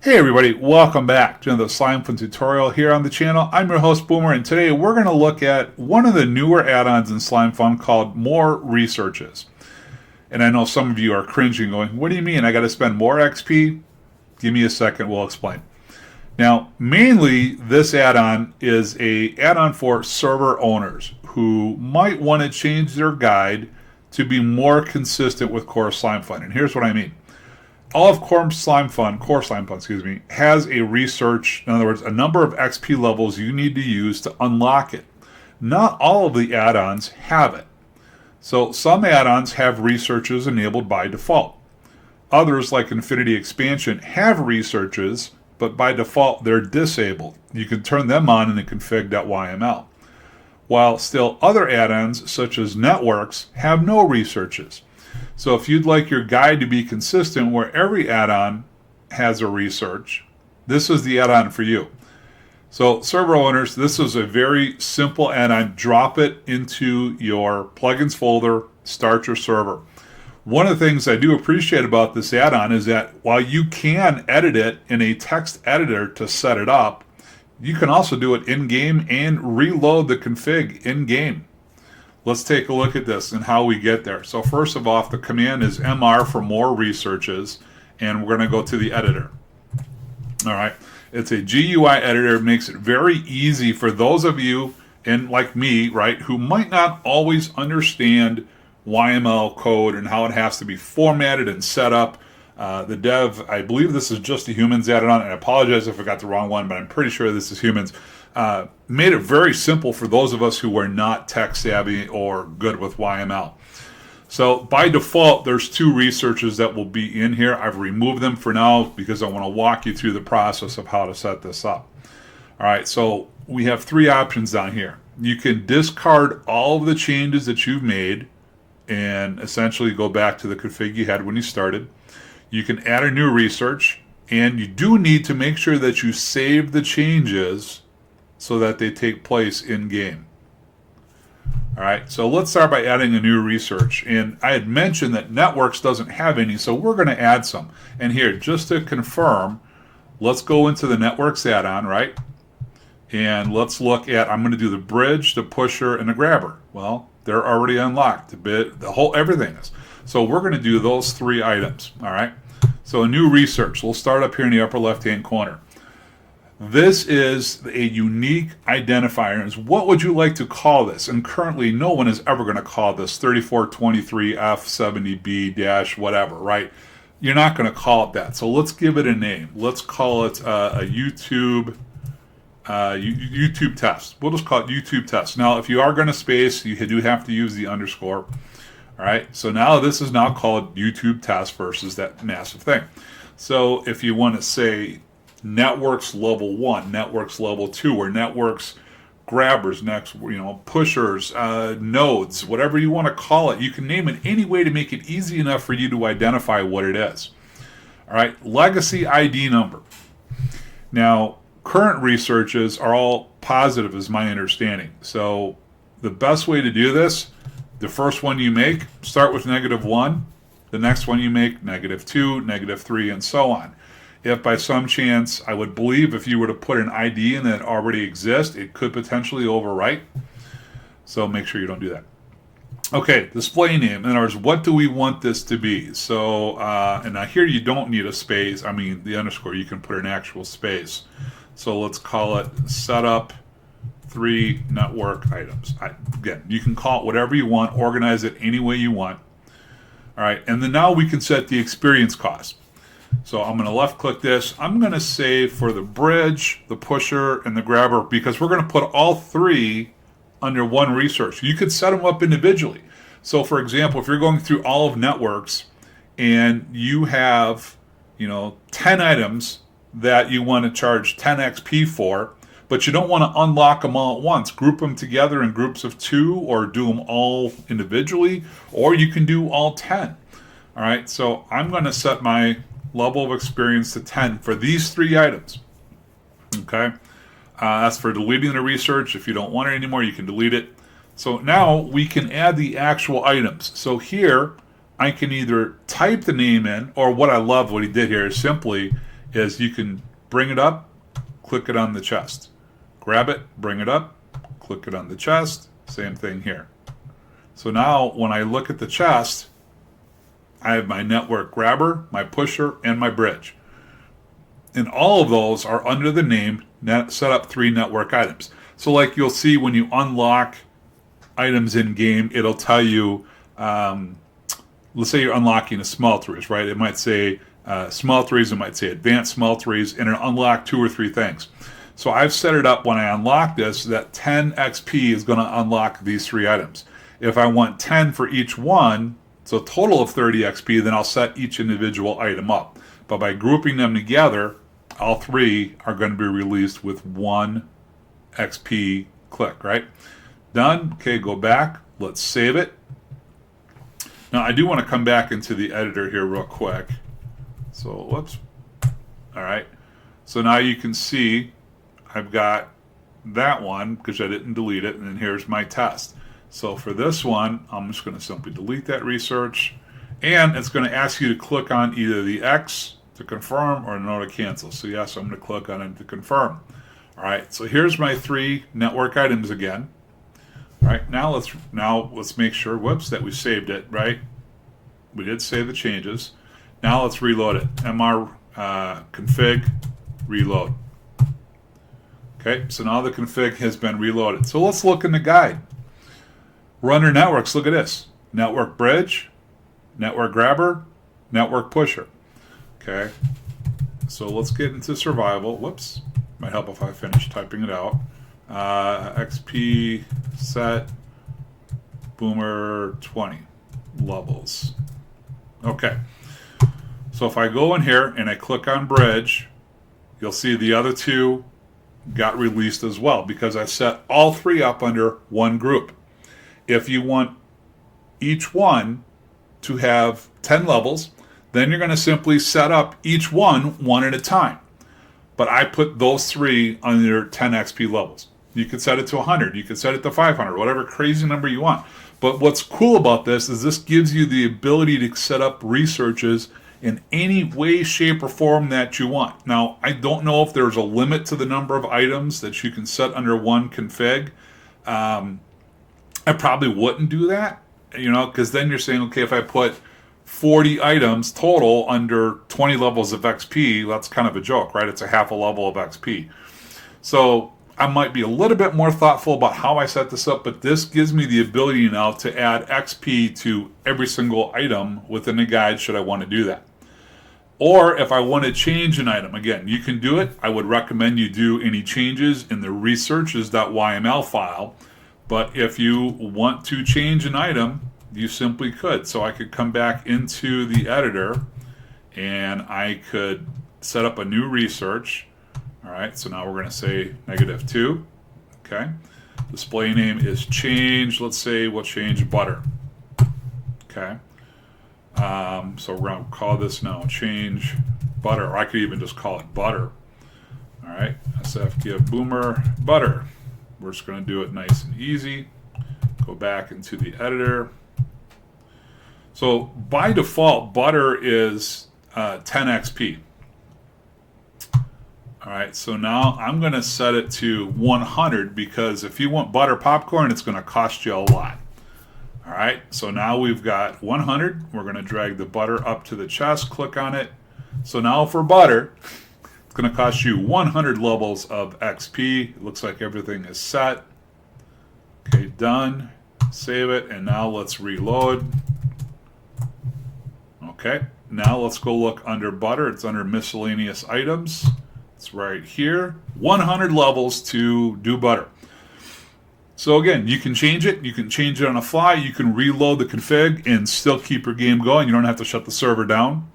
Hey everybody, welcome back to another Slimefun tutorial here on the channel. I'm your host Boomer, and today we're going to look at one of the newer add-ons in Slimefun called More Researches. And I know some of you are cringing going, what do you mean I got to spend more XP? Give me a second, we'll explain. Now, mainly this add-on is a add-on for server owners who might want to change their guide to be more consistent with Core Slimefun. And here's what I mean. All of Core Slimefun, has a research, in other words, a number of XP levels you need to use to unlock it. Not all of the add-ons have it. So some add-ons have researches enabled by default. Others, like Infinity Expansion, have researches, but by default they're disabled. You can turn them on in the config.yml. While still other add-ons, such as Networks, have no researches. So if you'd like your guide to be consistent where every add-on has a research, this is the add-on for you. So server owners, this is a very simple add-on. Drop it into your plugins folder, start your server. One of the things I do appreciate about this add-on is that while you can edit it in a text editor to set it up, you can also do it in-game and reload the config in-game. Let's take a look at this and how we get there. So first of all, the command is mr for more researches, and we're going to go to the editor. All right, it's a GUI editor. It makes it very easy for those of you, and like me, right, who might not always understand YML code and how it has to be formatted and set up. The dev, I believe this is just a humans added on, and I apologize if I got the wrong one, but I'm pretty sure this is humans. Made it very simple for those of us who are not tech savvy or good with YML. So by default, there's two researches that will be in here. I've removed them for now because I want to walk you through the process of how to set this up. All right, so we have three options down here. You can discard all of the changes that you've made and essentially go back to the config you had when you started. You can add a new research, and you do need to make sure that you save the changes so that they take place in-game. All right, so let's start by adding a new research. And I had mentioned that Networks doesn't have any, so we're going to add some. And here, just to confirm, let's go into the Networks add-on, right? And let's look at, I'm going to do the bridge, the pusher, and the grabber. Well, they're already unlocked. Everything is. So we're going to do those three items, all right? So a new research. We'll start up here in the upper left-hand corner. This is a unique identifier. What would you like to call this? And currently, no one is ever going to call this 3423F70B- whatever, right? You're not going to call it that. So let's give it a name. Let's call it a YouTube test. We'll just call it YouTube test. Now, if you are going to space, you do have to use the underscore. All right. So now this is now called YouTube test versus that massive thing. So if you want to say Networks level 1, Networks level 2, or Networks grabbers, next, pushers, nodes, whatever you want to call it, you can name it any way to make it easy enough for you to identify what it is. All right, legacy ID number. Now, current researches are all positive, is my understanding. So the best way to do this, the first one you make, start with -1. The next one you make, -2, -3, and so on. If by some chance, I would believe if you were to put an ID in that already exists, it could potentially overwrite. So make sure you don't do that. Okay, display name. In other words, what do we want this to be? So, and now here you don't need a space. I mean, the underscore, you can put an actual space. So let's call it setup 3 network items. Again, you can call it whatever you want, organize it any way you want. All right, and then now we can set the experience cost. So I'm going to left click this. I'm going to say for the bridge, the pusher, and the grabber, because we're going to put all three under one research. You could set them up individually. So for example, if you're going through all of Networks and you have, 10 items that you want to charge 10 XP for, but you don't want to unlock them all at once. Group them together in groups of 2, or do them all individually, or you can do all 10. All right, so I'm going to set my level of experience to 10 for these 3 items. Okay, that's for deleting the research. If you don't want it anymore, you can delete it. So now we can add the actual items. So here I can either type the name in, or what I love what he did here is simply is you can bring it up, click it on the chest. Grab it, bring it up, click it on the chest. Same thing here. So now when I look at the chest, I have my network grabber, my pusher, and my bridge. And all of those are under the name set up 3 network items. So like you'll see when you unlock items in game, it'll tell you, let's say you're unlocking a smelteries, right? It might say smelteries, it might say advanced smelteries, and it'll unlock 2 or 3 things. So I've set it up when I unlock this that 10 XP is going to unlock these 3 items. If I want 10 for each one, so a total of 30 XP, then I'll set each individual item up. But by grouping them together, all 3 are going to be released with 1 XP click, right? Done. Okay, go back. Let's save it. Now, I do want to come back into the editor here real quick. So, whoops. All right. So now you can see I've got that one because I didn't delete it, and then here's my test. So for this one, I'm just going to simply delete that research, and it's going to ask you to click on either the X to confirm or no to cancel. So yes, I'm going to click on it to confirm. All right, so here's my 3 network items again. All right, now let's make sure, whoops, that we saved it, right? We did save the changes. Now let's reload it. MR config reload. Okay, so now the config has been reloaded. So let's look in the guide. We're under networks. Look at this. Network bridge, network grabber, network pusher. Okay, so let's get into survival. Whoops, might help if I finish typing it out. XP set boomer 20 levels. Okay, so if I go in here and I click on bridge, you'll see the other 2 got released as well because I set all 3 up under one group. If you want each one to have 10 levels, then you're going to simply set up each one at a time. But I put those 3 under 10 XP levels. You could set it to 100, you could set it to 500, whatever crazy number you want. But what's cool about this is this gives you the ability to set up researches in any way, shape, or form that you want. Now, I don't know if there's a limit to the number of items that you can set under one config. I probably wouldn't do that, because then you're saying, okay, if I put 40 items total under 20 levels of XP, that's kind of a joke, right? It's a half a level of XP. So I might be a little bit more thoughtful about how I set this up, but this gives me the ability now to add XP to every single item within the guide should I want to do that. Or if I want to change an item, again, you can do it. I would recommend you do any changes in the researches.yml file. But if you want to change an item, you simply could. So I could come back into the editor and I could set up a new research. All right, so now we're going to say -2. Okay. Display name is change. Let's say we'll change butter. Okay. So we're going to call this now change butter, or I could even just call it butter. All right. SF give boomer butter. We're just going to do it nice and easy. Go back into the editor. So by default, butter is 10 XP. All right, so now I'm going to set it to 100 because if you want butter popcorn, it's going to cost you a lot. All right, so now we've got 100. We're going to drag the butter up to the chest, click on it. So now for butter, it's going to cost you 100 levels of XP. It looks like everything is set. Okay, done. Save it, and now let's reload. Okay, now let's go look under butter. It's under miscellaneous items. It's right here. 100 levels to do butter. So again, you can change it. You can change it on the fly. You can reload the config and still keep your game going. You don't have to shut the server down.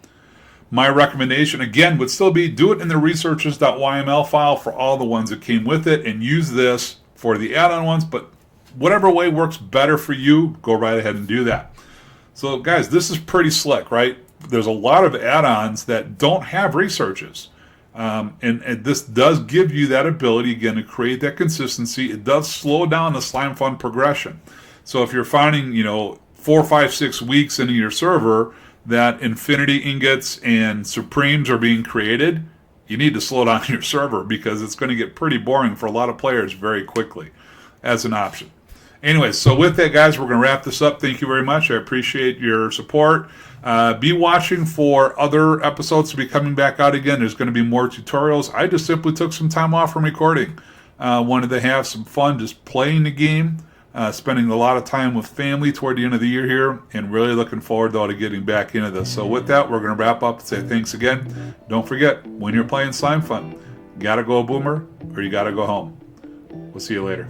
My recommendation, again, would still be do it in the researches.yml file for all the ones that came with it and use this for the add-on ones. But whatever way works better for you, go right ahead and do that. So guys, this is pretty slick, right? There's a lot of add-ons that don't have researches. And this does give you that ability, again, to create that consistency. It does slow down the Slimefun progression. So if you're finding, 4, 5, 6 weeks into your server that infinity ingots and supremes are being created, you need to slow down your server because it's going to get pretty boring for a lot of players very quickly as an option. Anyways, so with that, guys, we're going to wrap this up. Thank you very much. I appreciate your support. Be watching for other episodes to be coming back out again. There's going to be more tutorials. I just simply took some time off from recording. Wanted to have some fun just playing the game, spending a lot of time with family toward the end of the year here, and really looking forward, though, to getting back into this. So with that, we're going to wrap up and say thanks again. Don't forget, when you're playing Slimefun, you got to go Boomer or you got to go home. We'll see you later.